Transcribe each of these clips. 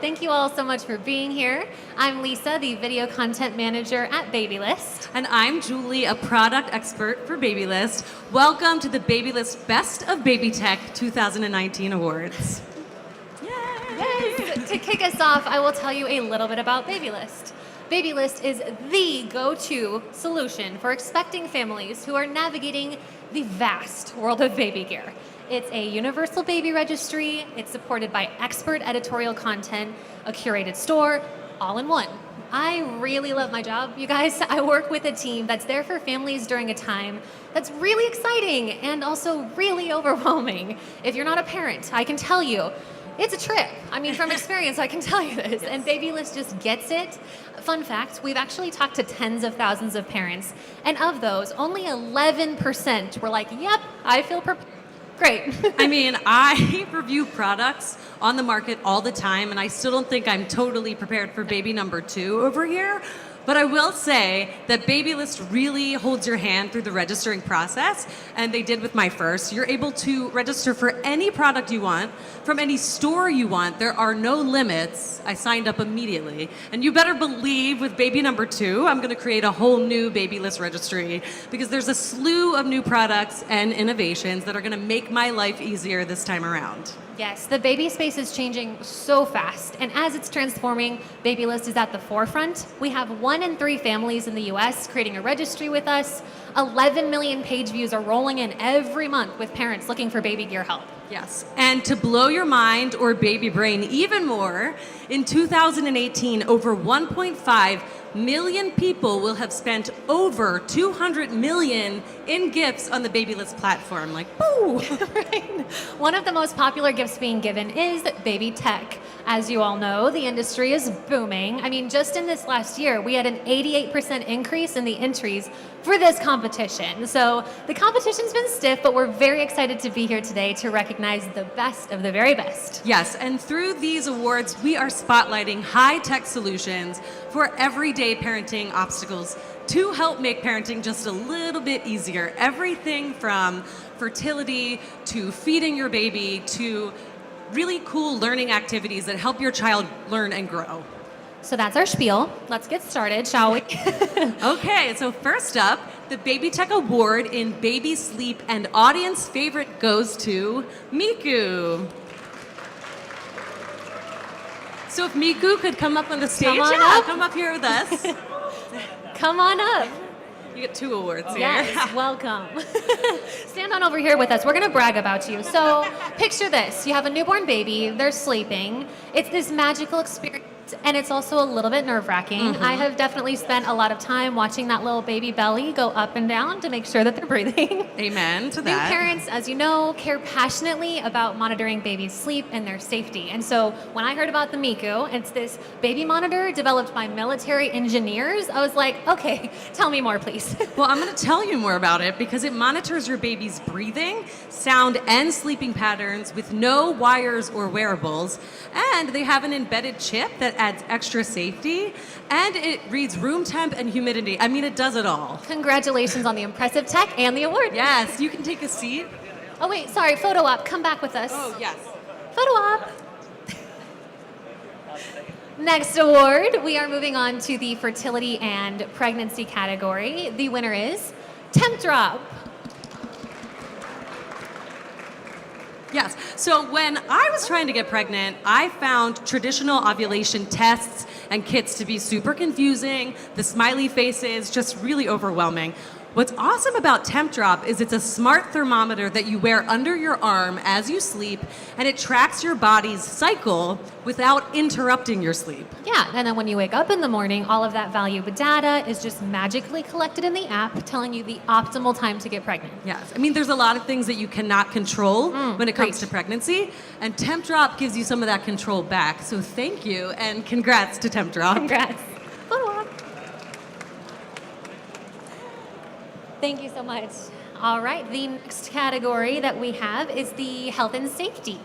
Thank you all so much for being here. I'm Lisa, the video content manager at Babylist. And I'm Julie, a product expert for Babylist. Welcome to the Babylist Best of Babytech 2019 Awards. Yay! Yes. To kick us off, I will tell you a little bit about Babylist. Babylist is the go-to solution for expecting families who are navigating the vast world of baby gear. It's a universal baby registry, it's supported by expert editorial content, a curated store, all in one. I really love my job, you guys. I work with a team that's there for families during a time that's really exciting and also really overwhelming. If you're not a parent, I can tell you, it's a trip. I mean, from experience, I can tell you this. Yes. And Babylist just gets it. Fun fact, we've actually talked to tens of thousands of parents, and of those, only 11% were like, yep, I feel prepared. Great. I mean, I review products on the market all the time, and I still don't think I'm totally prepared for baby number 2 over here. But I will say that Babylist really holds your hand through the registering process, and they did with my first. You're able to register for any product you want, from any store you want. There are no limits. I signed up immediately. And you better believe with baby number 2, I'm gonna create a whole new Babylist registry, because there's a slew of new products and innovations that are gonna make my life easier this time around. Yes, the baby space is changing so fast, and as it's transforming, Babylist is at the forefront. We have 1 in 3 families in the US creating a registry with us. 11 million page views are rolling in every month with parents looking for baby gear help. Yes, and to blow your mind or baby brain even more, in 2018, over 1.5 million people will have spent over 200 million in gifts on the Babylist platform. Like, boo! Right. One of the most popular gifts being given is Babytech. As you all know, the industry is booming. I mean, just in this last year, we had an 88% increase in the entries for this competition. So the competition's been stiff, but we're very excited to be here today to recognize the best of the very best. Yes, and through these awards, we are spotlighting high-tech solutions for everyday parenting obstacles to help make parenting just a little bit easier. Everything from fertility to feeding your baby to really cool learning activities that help your child learn and grow. So that's our spiel. Let's get started, shall we? Okay, so first up, the Babytech Award in baby sleep and audience favorite goes to Miku. So if Miku could come up on the stage, come up here with us. Come on up. You get 2 awards here. Yes, welcome. Stand on over here with us. We're going to brag about you. So picture this. You have a newborn baby. They're sleeping. It's this magical experience, and it's also a little bit nerve-wracking. Mm-hmm. I have definitely spent a lot of time watching that little baby belly go up and down to make sure that they're breathing. Amen to that. New parents, as you know, care passionately about monitoring babies' sleep and their safety. And so when I heard about the Miku, it's this baby monitor developed by military engineers, I was like, okay, tell me more, please. Well, I'm going to tell you more about it because it monitors your baby's breathing, sound, and sleeping patterns with no wires or wearables. And they have an embedded chip that adds extra safety, and it reads room temp and humidity. I mean, it does it all. Congratulations on the impressive tech and the award. Yes, you can take a seat. Oh wait, sorry, photo op, come back with us. Oh, yes. Photo op. Next award, we are moving on to the fertility and pregnancy category. The winner is Temp Drop. Yes. So when I was trying to get pregnant, I found traditional ovulation tests and kits to be super confusing, the smiley faces just really overwhelming. What's awesome about Temp Drop is it's a smart thermometer that you wear under your arm as you sleep, and it tracks your body's cycle without interrupting your sleep. Yeah, and then when you wake up in the morning, all of that valuable data is just magically collected in the app, telling you the optimal time to get pregnant. Yes, I mean, there's a lot of things that you cannot control when it comes to pregnancy, and Temp Drop gives you some of that control back. So thank you, and congrats to Temp Drop. Congrats. Photo op. Thank you so much. All right, the next category that we have is the health and safety.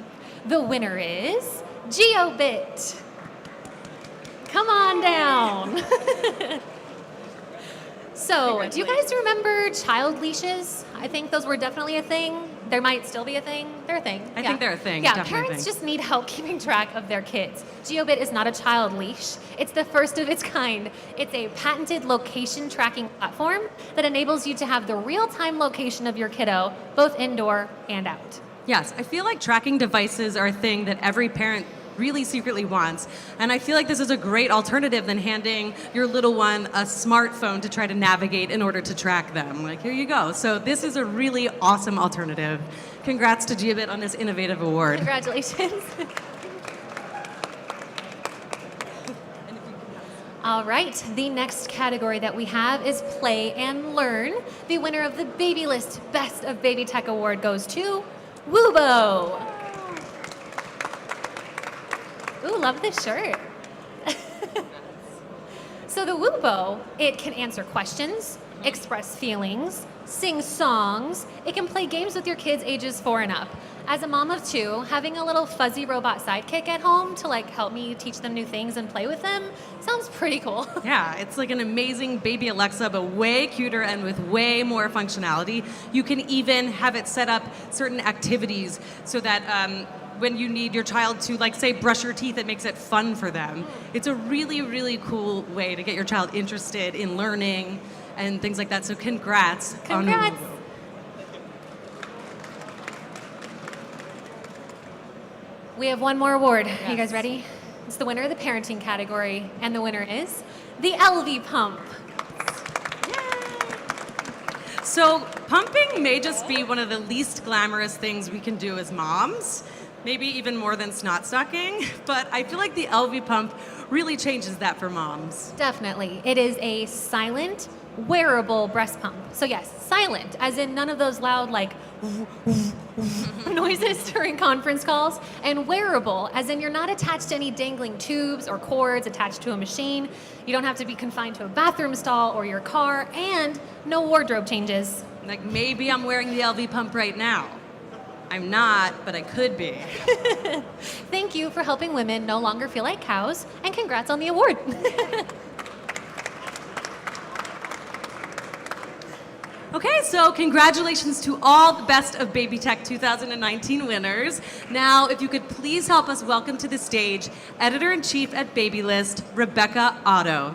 The winner is GeoBit. Come on down. So, do you guys remember child leashes? I think those were definitely a thing. There might still be a thing. They're a thing. I think they're a thing. Yeah, Definitely a parents thing. just need help keeping track of their kids. GeoBit is not a child leash. It's the first of its kind. It's a patented location tracking platform that enables you to have the real-time location of your kiddo, both indoor and out. Yes, I feel like tracking devices are a thing that every parent really secretly wants. And I feel like this is a great alternative than handing your little one a smartphone to try to navigate in order to track them. Like, here you go. So this is a really awesome alternative. Congrats to GeoBit on this innovative award. Congratulations. All right, the next category that we have is Play and Learn. The winner of the Babylist Best of Babytech Award goes to Woobo. Ooh, love this shirt. So the Woobo, it can answer questions, express feelings, sing songs. It can play games with your kids ages 4 and up. As a mom of 2, having a little fuzzy robot sidekick at home to like help me teach them new things and play with them sounds pretty cool. Yeah, it's like an amazing baby Alexa, but way cuter and with way more functionality. You can even have it set up certain activities so that when you need your child to, like, say, brush your teeth, it makes it fun for them. It's a really, really cool way to get your child interested in learning and things like that. So congrats. Congrats. We have one more award. Are you guys ready? It's the winner of the parenting category, and the winner is the LV Pump. So pumping may just be one of the least glamorous things we can do as moms, maybe even more than snot sucking, but I feel like the LV Pump really changes that for moms. Definitely. It is a silent, wearable breast pump. So yes, silent, as in none of those loud, like, noises during conference calls, and wearable, as in you're not attached to any dangling tubes or cords attached to a machine. You don't have to be confined to a bathroom stall or your car, and no wardrobe changes. Like, maybe I'm wearing the LV Pump right now. I'm not, but I could be. Thank you for helping women no longer feel like cows, and congrats on the award. Okay, so congratulations to all the Best of Babytech 2019 winners. Now, if you could please help us welcome to the stage Editor-in-Chief at Babylist, Rebecca Otto.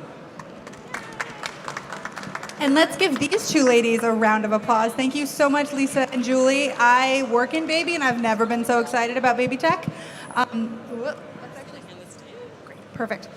And let's give these two ladies a round of applause. Thank you so much, Lisa and Julie. I work in baby, and I've never been so excited about Babytech. Perfect.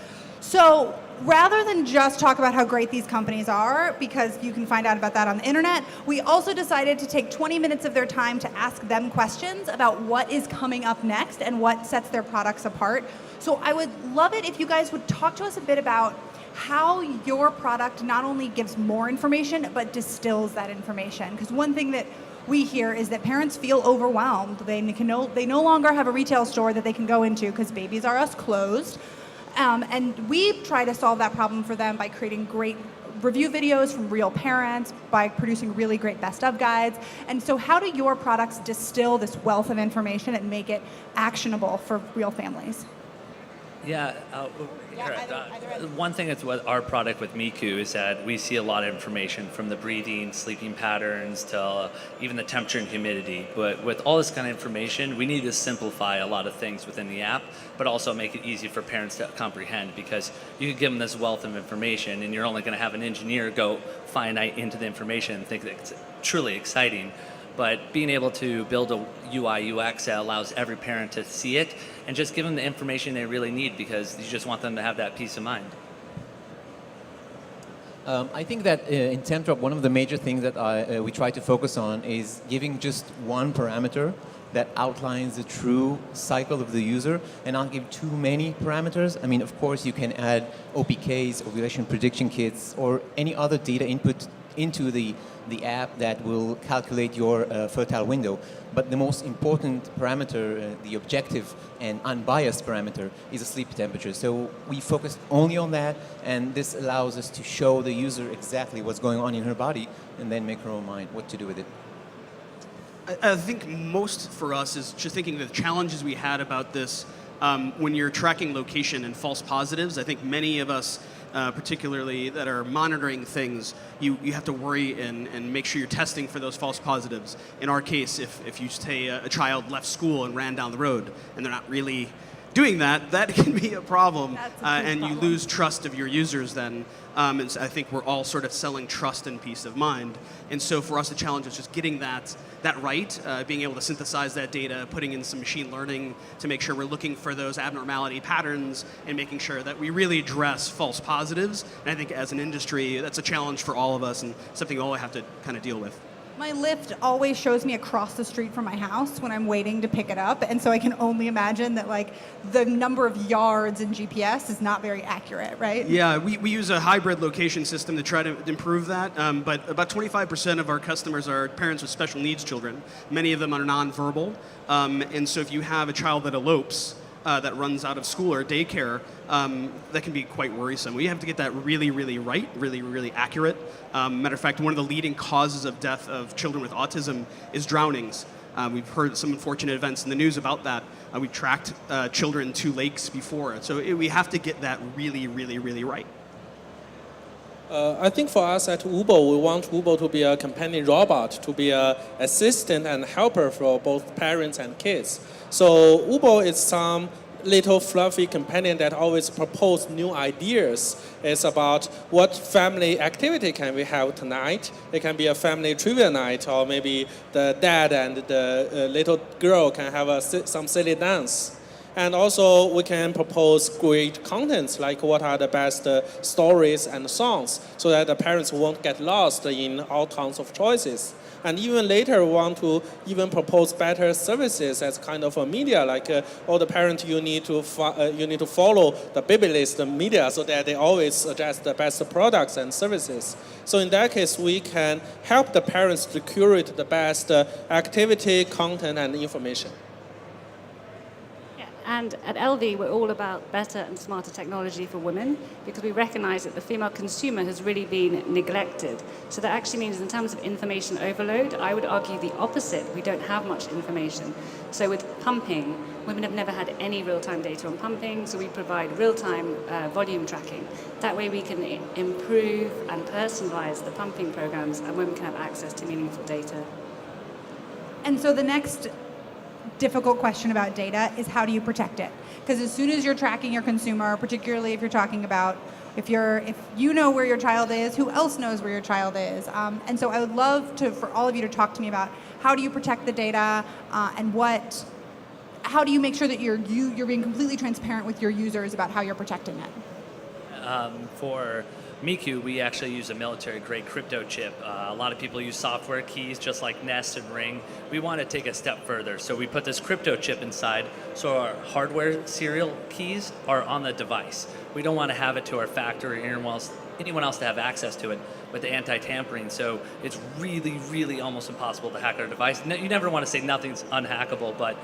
So rather than just talk about how great these companies are, because you can find out about that on the internet, we also decided to take 20 minutes of their time to ask them questions about what is coming up next and what sets their products apart. So I would love it if you guys would talk to us a bit about how your product not only gives more information, but distills that information. Because one thing that we hear is that parents feel overwhelmed. They no longer have a retail store that they can go into because Babies R Us closed. And we try to solve that problem for them by creating great review videos from real parents, by producing really great best of guides. And so how do your products distill this wealth of information and make it actionable for real families? Yeah, one thing that's with our product with Miku is that we see a lot of information from the breathing, sleeping patterns, to even the temperature and humidity. But with all this kind of information, we need to simplify a lot of things within the app, but also make it easy for parents to comprehend, because you can give them this wealth of information and you're only going to have an engineer go finite into the information and think that it's truly exciting. But being able to build a UI UX that allows every parent to see it and just give them the information they really need, because you just want them to have that peace of mind. I think that in TempDrop, one of the major things that we try to focus on is giving just one parameter that outlines the true cycle of the user and not give too many parameters. I mean, of course, you can add OPKs, ovulation prediction kits, or any other data input into the app that will calculate your fertile window. But the most important parameter, the objective and unbiased parameter, is the sleep temperature. So we focus only on that, and this allows us to show the user exactly what's going on in her body and then make her own mind what to do with it. I think most for us is just thinking the challenges we had about this when you're tracking location and false positives. I think many of us particularly that are monitoring things, you have to worry and make sure you're testing for those false positives. In our case, if you say a child left school and ran down the road and they're not really doing that, that can be a problem, and you lose trust of your users then. And so I think we're all sort of selling trust and peace of mind. And so for us, the challenge is just getting that right, being able to synthesize that data, putting in some machine learning to make sure we're looking for those abnormality patterns and making sure that we really address false positives. And I think as an industry, that's a challenge for all of us and something we all have to kind of deal with. My Lyft always shows me across the street from my house when I'm waiting to pick it up, and so I can only imagine that like the number of yards in GPS is not very accurate, right? Yeah, we use a hybrid location system to try to improve that, but about 25% of our customers are parents with special needs children. Many of them are nonverbal, and so if you have a child that elopes, that runs out of school or daycare, that can be quite worrisome. We have to get that really, really right, really, really accurate. Matter of fact, one of the leading causes of death of children with autism is drownings. We've heard some unfortunate events in the news about that. We've tracked children to lakes before. So we have to get that really, really, really right. I think for us at Uber, we want Uber to be a companion robot, to be an assistant and helper for both parents and kids. So Uber is some little fluffy companion that always propose new ideas. It's about what family activity can we have tonight. It can be a family trivia night, or maybe the dad and the little girl can have some silly dance. And also we can propose great contents, like what are the best stories and songs, so that the parents won't get lost in all kinds of choices. And even later, we want to even propose better services as kind of a media, like all the parents you need to follow the Babylist media so that they always suggest the best products and services. So in that case, we can help the parents to curate the best activity, content, and information. And at LV, we're all about better and smarter technology for women because we recognize that the female consumer has really been neglected. So that actually means in terms of information overload, I would argue the opposite. We don't have much information. So with pumping, women have never had any real-time data on pumping, so we provide real-time volume tracking. That way we can improve and personalize the pumping programs, and women can have access to meaningful data. And so the next difficult question about data is how do you protect it? Because as soon as you're tracking your consumer, particularly if you're talking about if you know where your child is, who else knows where your child is? And so I would love for all of you to talk to me about how do you protect the data and how do you make sure that you're being completely transparent with your users about how you're protecting it? For Miku, we actually use a military-grade crypto chip. A lot of people use software keys, just like Nest and Ring. We want to take a step further, so we put this crypto chip inside, so our hardware serial keys are on the device. We don't want to have it to our factory or anyone else to have access to it with the anti-tampering, so it's really, really almost impossible to hack our device. You never want to say nothing's unhackable, but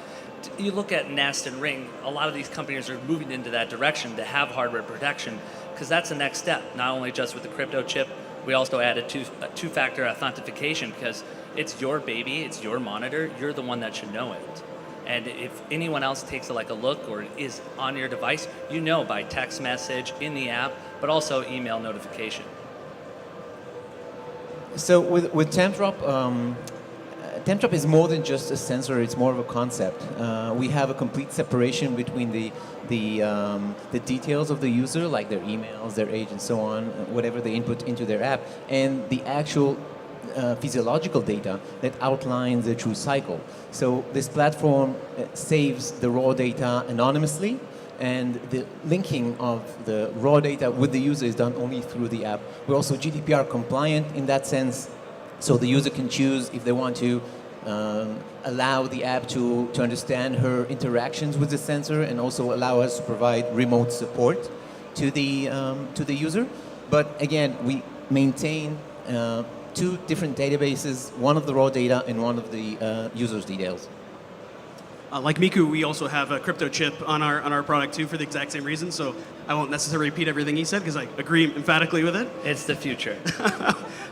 you look at Nest and Ring, a lot of these companies are moving into that direction to have hardware protection, because that's the next step, not only just with the crypto chip, we also added two-factor authentication, because it's your baby, it's your monitor, you're the one that should know it. And if anyone else takes a look or is on your device, you know by text message, in the app, but also email notification. So with TempDrop, TempDrop is more than just a sensor, it's more of a concept. We have a complete separation between the details of the user, like their emails, their age, and so on, whatever they input into their app, and the actual physiological data that outlines the true cycle. So this platform saves the raw data anonymously, and the linking of the raw data with the user is done only through the app. We're also GDPR compliant in that sense, so the user can choose if they want to allow the app to understand her interactions with the sensor, and also allow us to provide remote support to the user. But again, we maintain two different databases, one of the raw data and one of the user's details. Like Miku, we also have a crypto chip on our product too for the exact same reason. So I won't necessarily repeat everything he said because I agree emphatically with it. It's the future.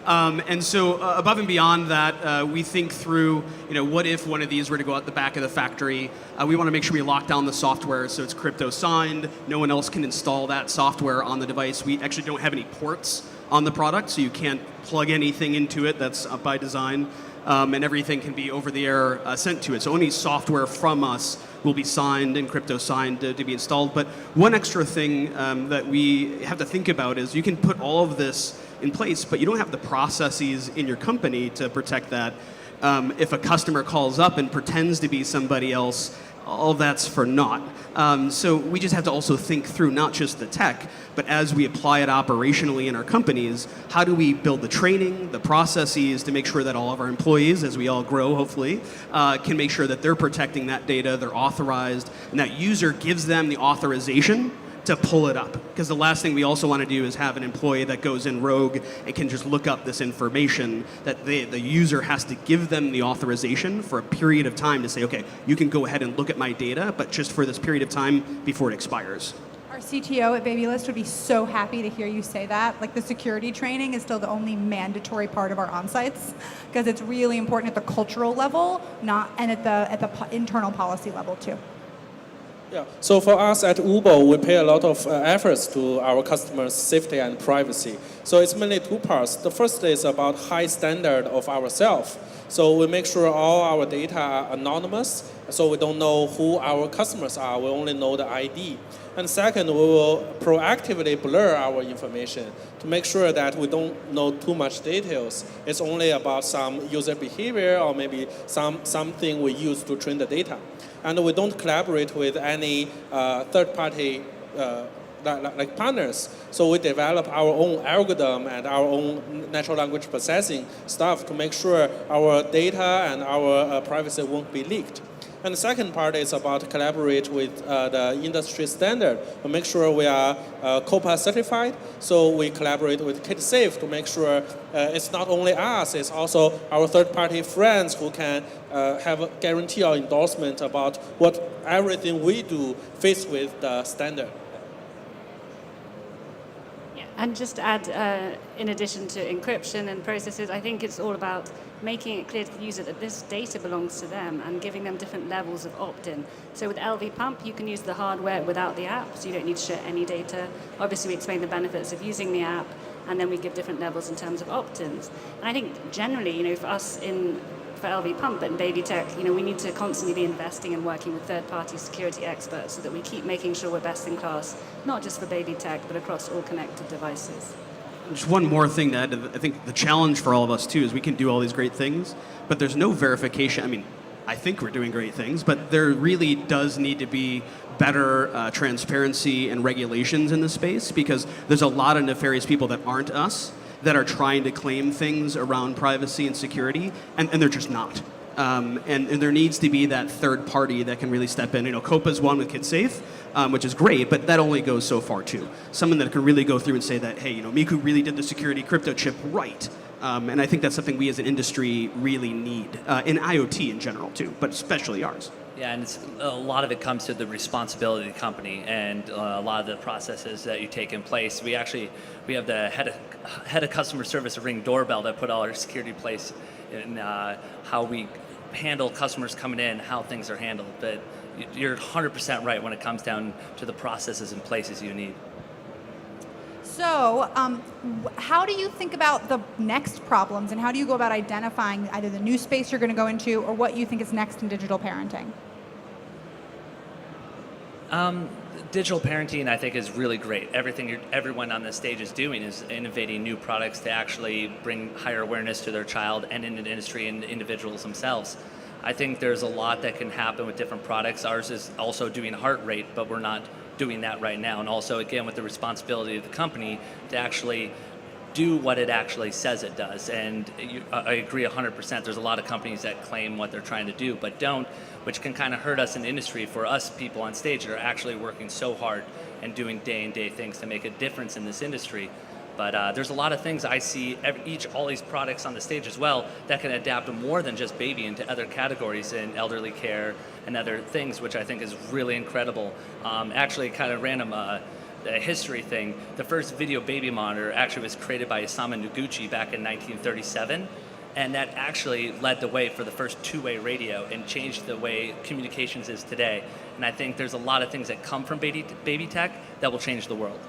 And so above and beyond that, we think through, what if one of these were to go out the back of the factory? We want to make sure we lock down the software so it's crypto signed. No one else can install that software on the device. We actually don't have any ports on the product, so you can't plug anything into it. That's by design. And everything can be over the air sent to it. So only software from us will be signed and crypto signed to be installed. But one extra thing that we have to think about is you can put all of this in place, but you don't have the processes in your company to protect that. If a customer calls up and pretends to be somebody else, all that's for naught. So we just have to also think through not just the tech, but as we apply it operationally in our companies, how do we build the training, the processes to make sure that all of our employees, as we all grow hopefully, can make sure that they're protecting that data, they're authorized, and that user gives them the authorization to pull it up. Because the last thing we also want to do is have an employee that goes in rogue and can just look up this information, that the user has to give them the authorization for a period of time to say, okay, you can go ahead and look at my data, but just for this period of time before it expires. Our CTO at Babylist would be so happy to hear you say that. Like, the security training is still the only mandatory part of our on-sites because it's really important at the cultural level, and at the internal policy level too. Yeah. So for us at Uber, we pay a lot of efforts to our customers' safety and privacy. So it's mainly two parts. The first is about high standard of ourselves. So we make sure all our data are anonymous, so we don't know who our customers are. We only know the ID. And second, we will proactively blur our information to make sure that we don't know too much details. It's only about some user behavior or maybe something we use to train the data. And we don't collaborate with any third-party like partners. So we develop our own algorithm and our own natural language processing stuff to make sure our data and our privacy won't be leaked. And the second part is about collaborate with the industry standard to make sure we are COPA certified. So we collaborate with KidSafe to make sure it's not only us, it's also our third-party friends who can have a guarantee or endorsement about what everything we do fits with the standard. And just to add, in addition to encryption and processes, I think it's all about making it clear to the user that this data belongs to them and giving them different levels of opt-in. So with LV Pump, you can use the hardware without the app, so you don't need to share any data. Obviously, we explain the benefits of using the app, and then we give different levels in terms of opt-ins. And I think generally, for us for LV Pump and Babytech, we need to constantly be investing and working with third-party security experts so that we keep making sure we're best in class, not just for Babytech, but across all connected devices. Just one more thing to add. I think the challenge for all of us too is we can do all these great things, but there's no verification. I mean, I think we're doing great things, but there really does need to be better transparency and regulations in the space, because there's a lot of nefarious people that aren't us that are trying to claim things around privacy and security, and they're just not. And there needs to be that third party that can really step in. COPA's one with KidSafe, which is great, but that only goes so far too. Someone that can really go through and say that, hey, Miku really did the security crypto chip right. And I think that's something we as an industry really need, in IoT in general too, but especially ours. Yeah, and a lot of it comes to the responsibility of the company and a lot of the processes that you take in place. We have the head of customer service at Ring Doorbell that put all our security in place and how we handle customers coming in, how things are handled. But you're 100% right when it comes down to the processes and places you need. So, how do you think about the next problems, and how do you go about identifying either the new space you're going to go into or what you think is next in digital parenting? Digital parenting, I think, is really great. Everyone on this stage is doing is innovating new products to actually bring higher awareness to their child and in the industry and individuals themselves. I think there's a lot that can happen with different products. Ours is also doing heart rate, but we're not doing that right now. And also, again, with the responsibility of the company to actually do what it actually says it does. And I agree 100%. There's a lot of companies that claim what they're trying to do, but don't, which can kind of hurt us in the industry for us people on stage that are actually working so hard and doing day and day things to make a difference in this industry. But there's a lot of things I see all these products on the stage as well that can adapt more than just baby into other categories in elderly care and other things, which I think is really incredible. Actually, kind of random. A history thing, the first video baby monitor actually was created by Isamu Noguchi back in 1937, and that actually led the way for the first two-way radio and changed the way communications is today. And I think there's a lot of things that come from Babytech that will change the world.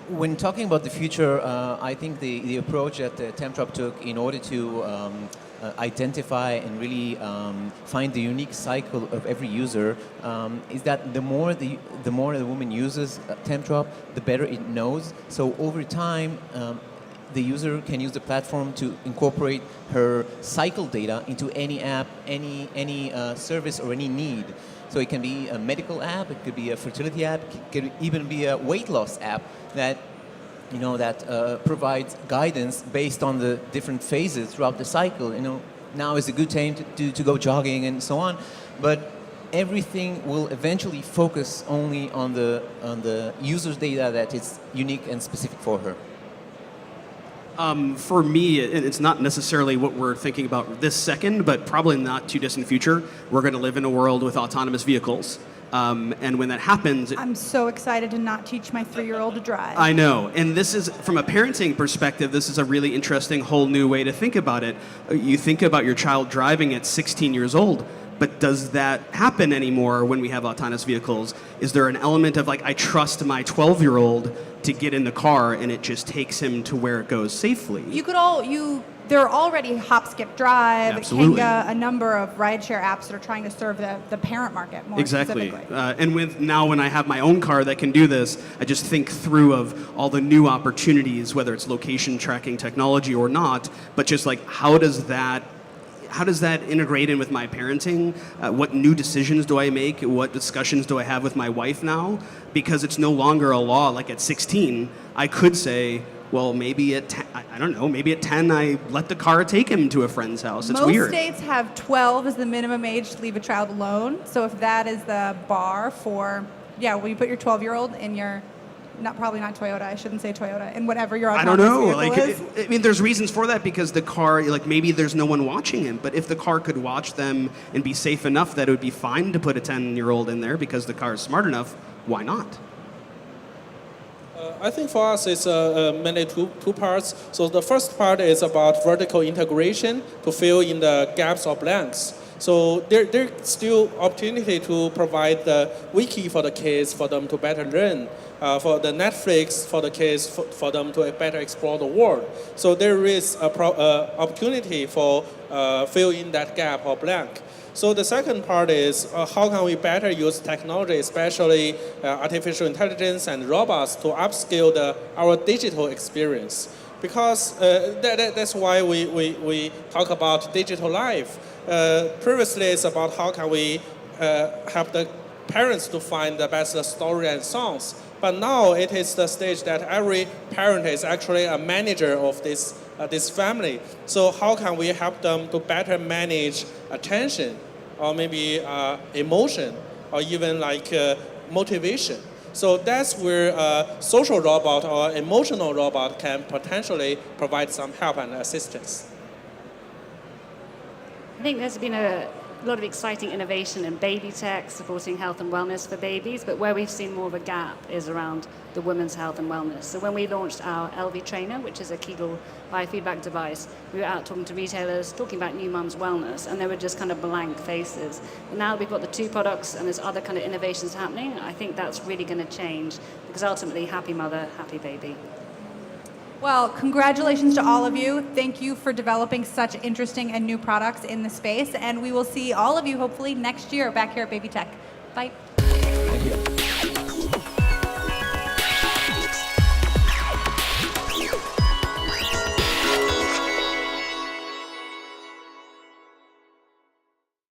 When talking about the future, I think the approach that Temtrop took in order to identify and really find the unique cycle of every user is that the more the woman uses Temtrop, the better it knows. So over time, the user can use the platform to incorporate her cycle data into any app, any service or any need. So it can be a medical app, it could be a fertility app, it could even be a weight loss app that provides guidance based on the different phases throughout the cycle. Now is a good time to go jogging and so on, but everything will eventually focus only on the user's data that is unique and specific for her. For me, it's not necessarily what we're thinking about this second, but probably not too distant future. We're going to live in a world with autonomous vehicles. And when that happens... I'm so excited to not teach my 3-year-old to drive. I know. And this is, from a parenting perspective, this is a really interesting whole new way to think about it. You think about your child driving at 16 years old, but does that happen anymore when we have autonomous vehicles? Is there an element of I trust my 12-year-old to get in the car and it just takes him to where it goes safely? There are already Hop, Skip, Drive, Absolutely. Kinga, a number of rideshare apps that are trying to serve the parent market more Exactly. specifically. And now when I have my own car that can do this, I just think through of all the new opportunities, whether it's location tracking technology or not, but just how does that integrate in with my parenting? What new decisions do I make? What discussions do I have with my wife now? Because it's no longer a law. At 16, I could say, well, maybe at 10, I don't know, maybe at 10 I let the car take him to a friend's house. It's weird. Most states have 12 as the minimum age to leave a child alone. So if that is the bar for, will you put your 12-year-old in your, probably not Toyota, I shouldn't say Toyota, in whatever your autonomous vehicle is? There's reasons for that because the car, maybe there's no one watching him, but if the car could watch them and be safe enough that it would be fine to put a 10-year-old in there because the car is smart enough, why not? I think for us it's mainly two parts. So the first part is about vertical integration to fill in the gaps or blanks. So there's still opportunity to provide the wiki for the kids for them to better learn, for the Netflix for the kids for them to better explore the world. So there is a opportunity for fill in that gap or blank. So the second part is how can we better use technology, especially artificial intelligence and robots, to upscale our digital experience. Because that's why we talk about digital life. Previously, it's about how can we help the parents to find the best story and songs. But now it is the stage that every parent is actually a manager of this family. So how can we help them to better manage attention, or maybe emotion, or even motivation? So that's where a social robot or emotional robot can potentially provide some help and assistance. I think there's been a lot of exciting innovation in baby tech, supporting health and wellness for babies, but where we've seen more of a gap is around the women's health and wellness. So when we launched our LV Trainer, which is a Kegel biofeedback device, we were out talking to retailers, talking about new mums' wellness, and they were just kind of blank faces. But now we've got the two products and there's other kind of innovations happening, I think that's really going to change, because ultimately, happy mother, happy baby. Well, congratulations to all of you. Thank you for developing such interesting and new products in the space. And we will see all of you hopefully next year back here at Babytech. Bye. Thank you.